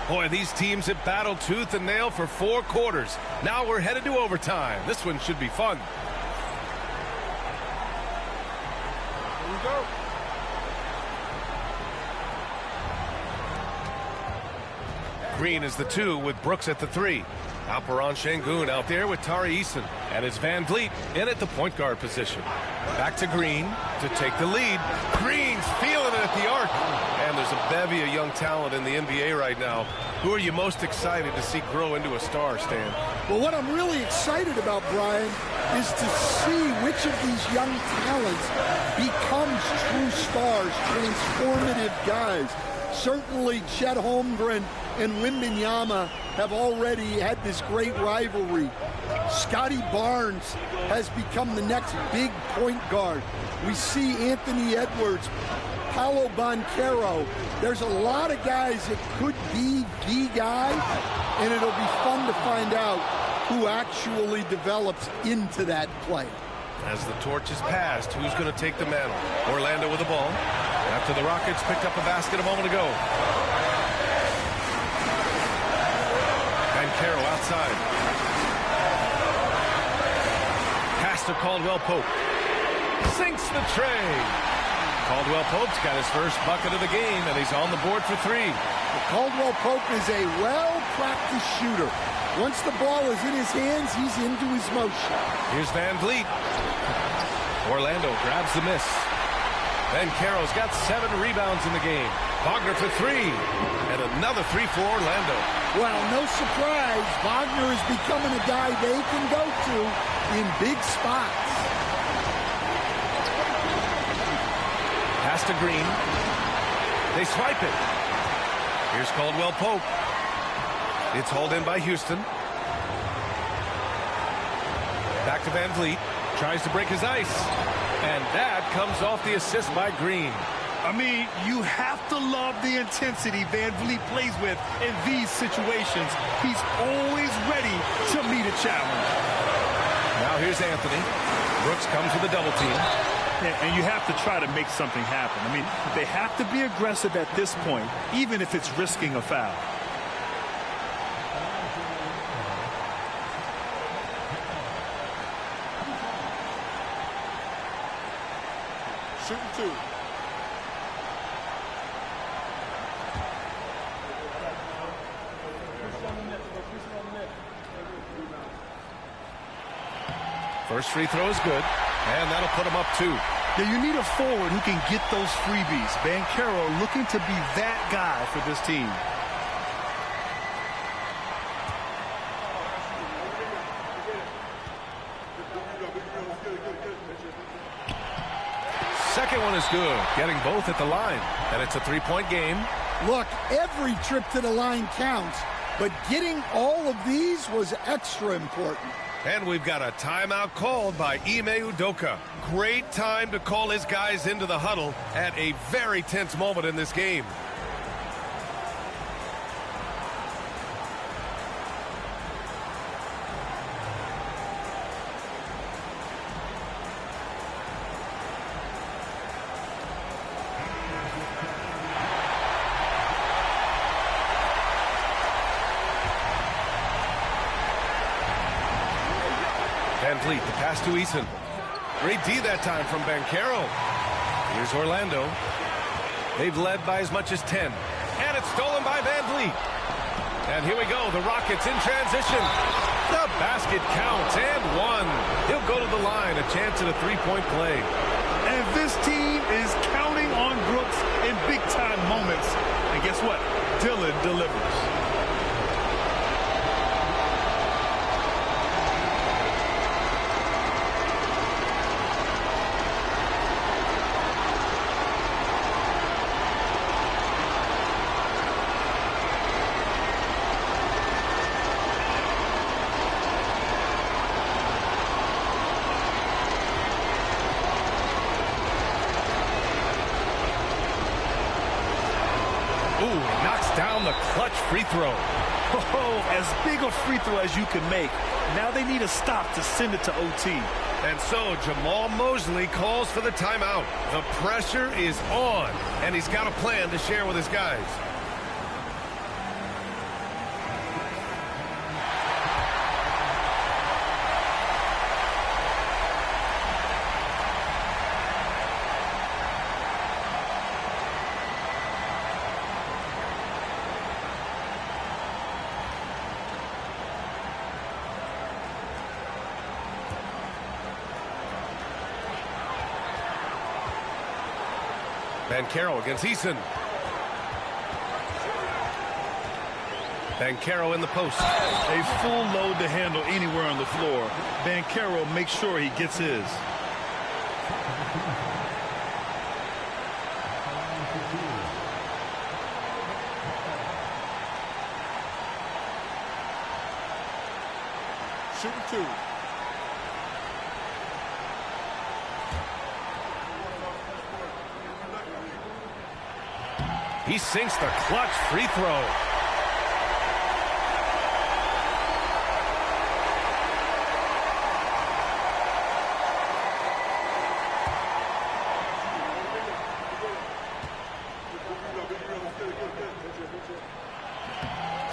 Speaker 1: Boy, these teams have battled tooth and nail for 4 quarters. Now we're headed to overtime. This one should be fun.
Speaker 7: Here we go.
Speaker 1: Green is the 2 with Brooks at the 3. Alperon Şengün out there with Tari Eason. And it's Van Vliet in at the point guard position. Back to Green to take the lead. Green's feeling it at the arc. And there's a bevy of young talent in the NBA right now. Who are you most excited to see grow into a star, Stan?
Speaker 3: Well, what I'm really excited about, Brian, is to see which of these young talents becomes true stars, transformative guys. Certainly Chet Holmgren and Wembanyama have already had this great rivalry. Scotty Barnes has become the next big point guard. We see Anthony Edwards, Paolo Banchero. There's a lot of guys that could be the guy, and it'll be fun to find out who actually develops into that play.
Speaker 1: As the torch is passed, who's going to take the mantle? Orlando with the ball. After the Rockets picked up a basket a moment ago. Banchero outside. Pass to Caldwell Pope. Sinks the tray. Caldwell Pope's got his first bucket of the game, and he's on the board for 3.
Speaker 3: Caldwell Pope is a well-practiced shooter. Once the ball is in his hands, he's into his motion.
Speaker 1: Here's Van Vliet. Orlando grabs the miss. Banchero's got 7 rebounds in the game. Wagner for 3. And another 3 for Orlando.
Speaker 3: Well, no surprise. Wagner is becoming a guy they can go to in big spots.
Speaker 1: Pass to Green. They swipe it. Here's Caldwell Pope. It's hauled in by Houston. Back to Van Vliet. Tries to break his ice. And that comes off the assist by Green.
Speaker 4: I mean, you have to love the intensity Van Vliet plays with in these situations. He's always ready to meet a challenge.
Speaker 1: Now here's Anthony. Brooks comes with a double team.
Speaker 4: Yeah, and you have to try to make something happen. I mean, they have to be aggressive at this point, even if it's risking a foul.
Speaker 8: Shooting 2.
Speaker 1: First free throw is good, and that'll put him up 2.
Speaker 4: Yeah, you need a forward who can get those freebies. Banchero looking to be that guy for this team.
Speaker 1: Second one is good, getting both at the line, and it's a 3-point game.
Speaker 3: Look, every trip to the line counts, but getting all of these was extra important.
Speaker 1: And we've got a timeout called by Ime Udoka. Great time to call his guys into the huddle at a very tense moment in this game. Van Vliet, the pass to Eason. Great D that time from Banchero. Here's Orlando. They've led by as much as 10. And it's stolen by Van Vliet. And here we go, the Rockets in transition. The basket counts, and 1. He'll go to the line, a chance at a 3-point play.
Speaker 4: And this team is counting on Brooks in big-time moments. And guess what? Dillon delivers.
Speaker 1: Down the clutch free throw.
Speaker 4: Oh, as big a free throw as you can make. Now they need a stop to send it to OT.
Speaker 1: And so Jamal Mosley calls for the timeout. The pressure is on, and he's got a plan to share with his guys. Banchero against Eason. Banchero in the post.
Speaker 4: A full load to handle anywhere on the floor. Banchero makes sure he gets his.
Speaker 9: Shooting 2.
Speaker 1: He sinks the clutch free throw.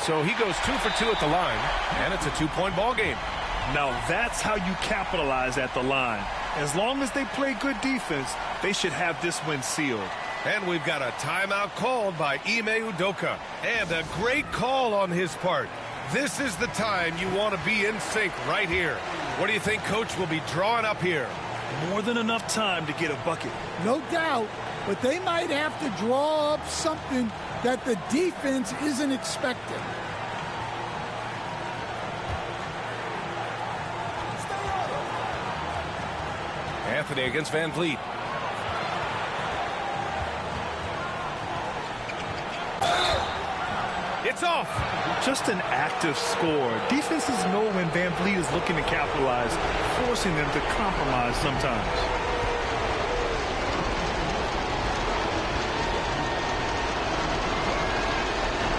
Speaker 1: So he goes 2 for 2 at the line, and it's a 2-point ball game.
Speaker 4: Now that's how you capitalize at the line. As long as they play good defense, they should have this win sealed.
Speaker 1: And we've got a timeout called by Ime Udoka. And a great call on his part. This is the time you want to be in sync right here. What do you think Coach will be drawing up here?
Speaker 4: More than enough time to get a bucket.
Speaker 3: No doubt, but they might have to draw up something that the defense isn't expecting.
Speaker 1: Anthony against Van Vliet. It's off.
Speaker 4: Just an active score. Defenses know when Van Vliet is looking to capitalize, forcing them to compromise sometimes.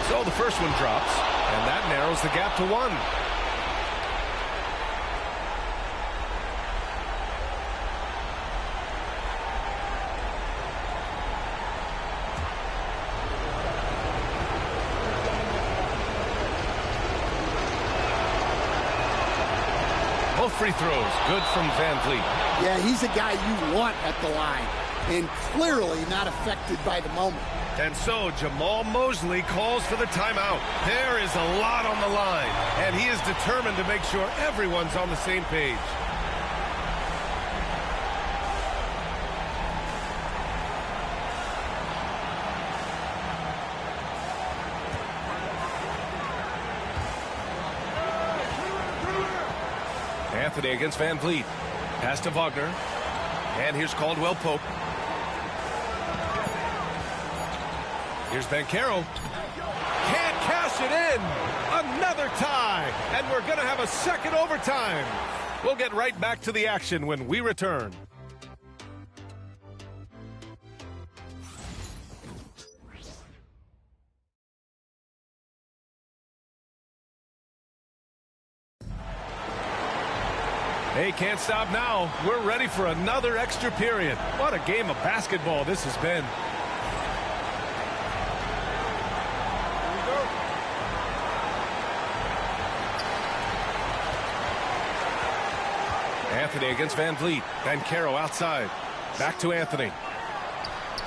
Speaker 1: So the first one drops, and that narrows the gap to 1. Both free throws good from Van Vliet.
Speaker 3: Yeah, he's a guy you want at the line, and clearly not affected by the moment.
Speaker 1: And so Jamal Mosley calls for the timeout. There is a lot on the line, and he is determined to make sure everyone's on the same page. Anthony against Van Vliet. Pass to Wagner. And here's Caldwell Pope. Here's Banchero. Can't cash it in. Another tie. And we're going to have a second overtime. We'll get right back to the action when we return. Hey, can't stop now. We're ready for another extra period. What a game of basketball this has been. Anthony against Van Vliet. Banchero outside. Back to Anthony.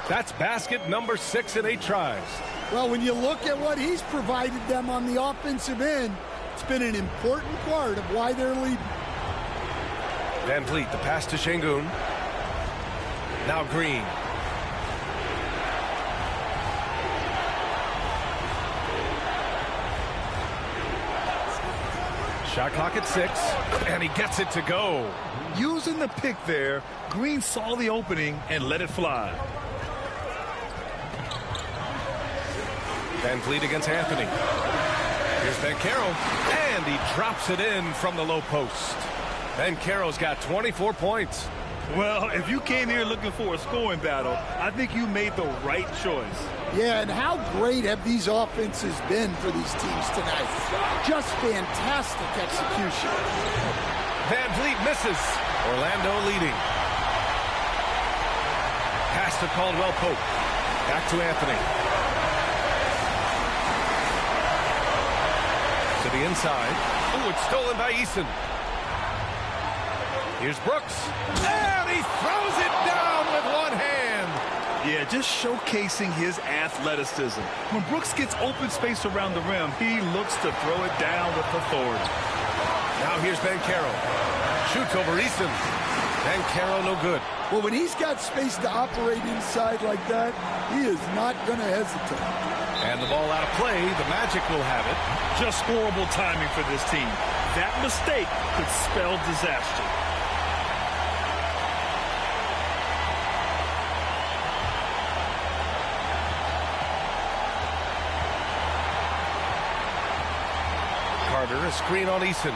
Speaker 1: That's basket number 6 in 8 tries.
Speaker 3: Well, when you look at what he's provided them on the offensive end, it's been an important part of why they're leading.
Speaker 1: Van Vliet, the pass to Şengün. Now Green. Shot clock at 6, and he gets it to go.
Speaker 4: Using the pick there, Green saw the opening and let it fly.
Speaker 1: Van Vliet against Anthony. Here's Banchero, and he drops it in from the low post. Banchero's got 24 points.
Speaker 4: Well, if you came here looking for a scoring battle, I think you made the right choice.
Speaker 3: Yeah, and how great have these offenses been for these teams tonight? Just fantastic execution.
Speaker 1: Van Vliet misses. Orlando leading. Pass to Caldwell Pope. Back to Anthony. To the inside. Oh, it's stolen by Eason. Here's Brooks. And he throws it down with one hand.
Speaker 4: Yeah, just showcasing his athleticism. When Brooks gets open space around the rim, he looks to throw it down with authority.
Speaker 1: Now here's Banchero. Shoots over Eason. Banchero no good.
Speaker 3: Well, when he's got space to operate inside like that, he is not going to hesitate.
Speaker 1: And the ball out of play. The Magic will have it.
Speaker 4: Just horrible timing for this team. That mistake could spell disaster.
Speaker 1: Carter, a screen on Eason.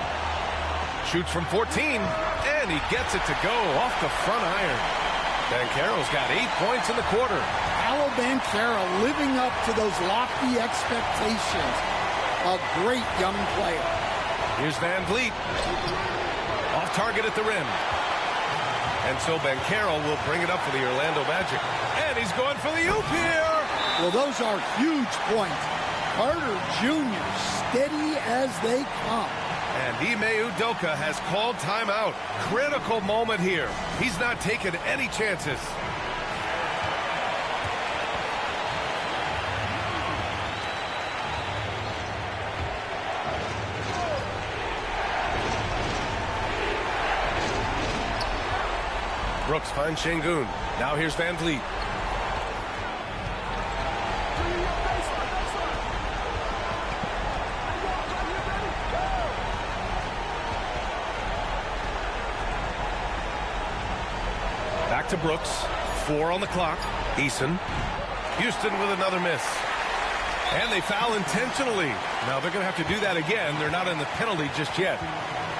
Speaker 1: Shoots from 14, and he gets it to go off the front iron. Banchero's got 8 points in the quarter.
Speaker 3: Paolo Banchero living up to those lofty expectations. A great young player.
Speaker 1: Here's Van Vliet. Off target at the rim. And so Banchero will bring it up for the Orlando Magic. And he's going for the oop here.
Speaker 3: Well, those are huge points. Carter Jr. steady as they come.
Speaker 1: And Ime Udoka has called timeout. Critical moment here. He's not taking any chances. Brooks finds Şengün. Now here's Van Vliet. Back to Brooks. 4 on the clock. Eason. Houston with another miss. And they foul intentionally. Now they're going to have to do that again. They're not in the penalty just yet.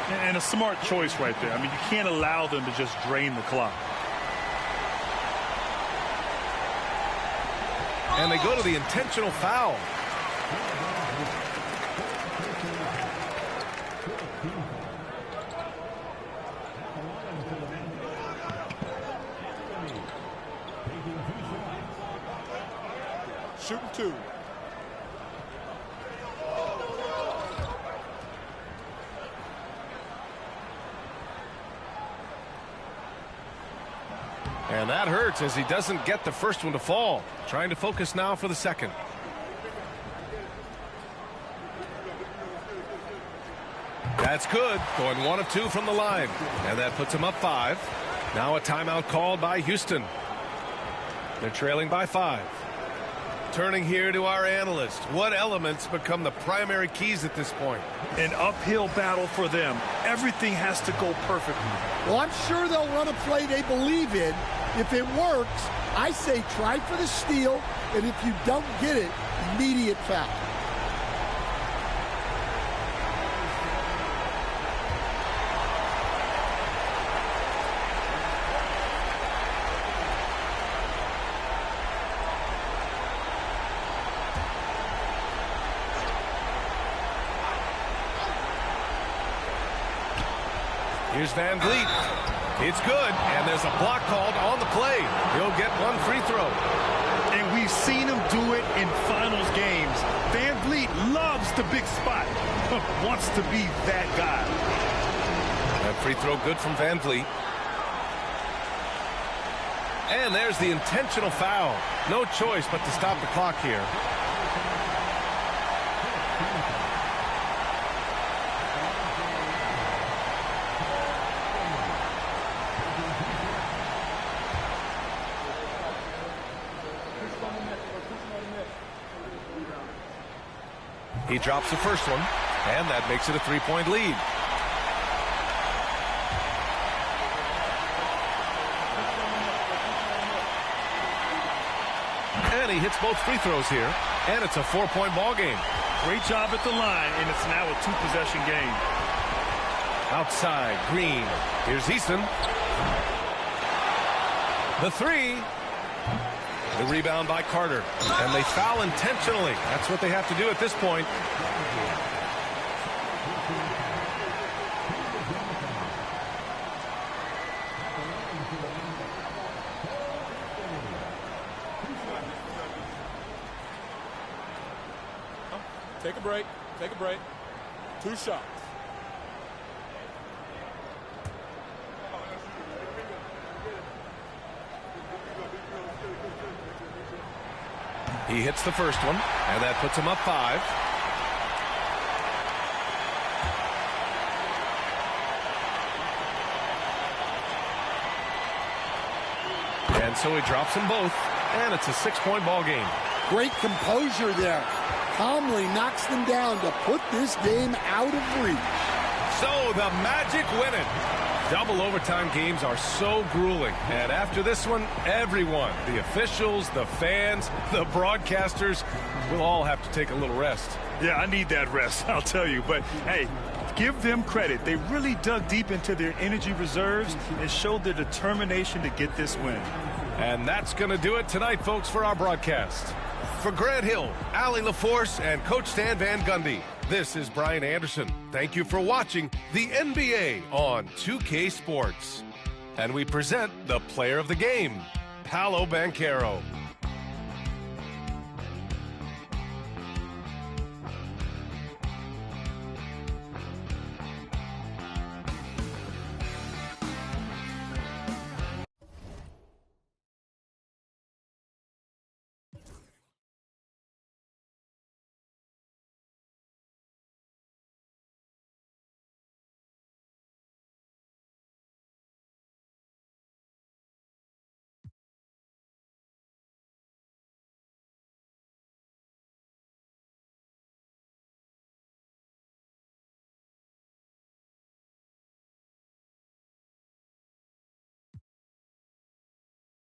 Speaker 4: And a smart choice right there. I mean, you can't allow them to just drain the clock.
Speaker 1: And they go to the intentional foul.
Speaker 9: Shooting 2.
Speaker 1: And that hurts as he doesn't get the first one to fall. Trying to focus now for the second. That's good. Going 1 of 2 from the line. And that puts him up 5. Now a timeout called by Houston. They're trailing by 5. Turning here to our analyst. What elements become the primary keys at this point?
Speaker 4: An uphill battle for them. Everything has to go perfectly.
Speaker 3: Well, I'm sure they'll run a play they believe in. If it works, I say try for the steal, and if you don't get it, immediate foul.
Speaker 1: Here's Van Vliet. It's good, and there's a block called on the play. He'll get 1 free throw.
Speaker 4: And we've seen him do it in finals games. Van Vliet loves the big spot, wants to be that guy.
Speaker 1: That free throw good from Van Vliet. And there's the intentional foul. No choice but to stop the clock here. He drops the first one, and that makes it a 3-point lead. And he hits both free throws here, and it's a 4-point ball game.
Speaker 4: Great job at the line, and it's now a 2-possession game.
Speaker 1: Outside, Green. Here's Eason. The 3. The rebound by Carter. And they foul intentionally. That's what they have to do at this point.
Speaker 9: Take a break. Take a break. 2 shots.
Speaker 1: He hits the first one, and that puts him up 5. And so he drops them both, and it's a 6-point ball game.
Speaker 3: Great composure there. Calmly knocks them down to put this game out of reach.
Speaker 1: So the Magic win it. Double overtime games are so grueling. And after this one, everyone, the officials, the fans, the broadcasters, will all have to take a little rest.
Speaker 4: Yeah, I need that rest, I'll tell you. But, hey, give them credit. They really dug deep into their energy reserves and showed their determination to get this win.
Speaker 1: And that's going to do it tonight, folks, for our broadcast. For Grant Hill, Allie LaForce, and Coach Stan Van Gundy, this is Brian Anderson. Thank you for watching the NBA on 2K Sports. And we present the player of the game, Paolo Banchero.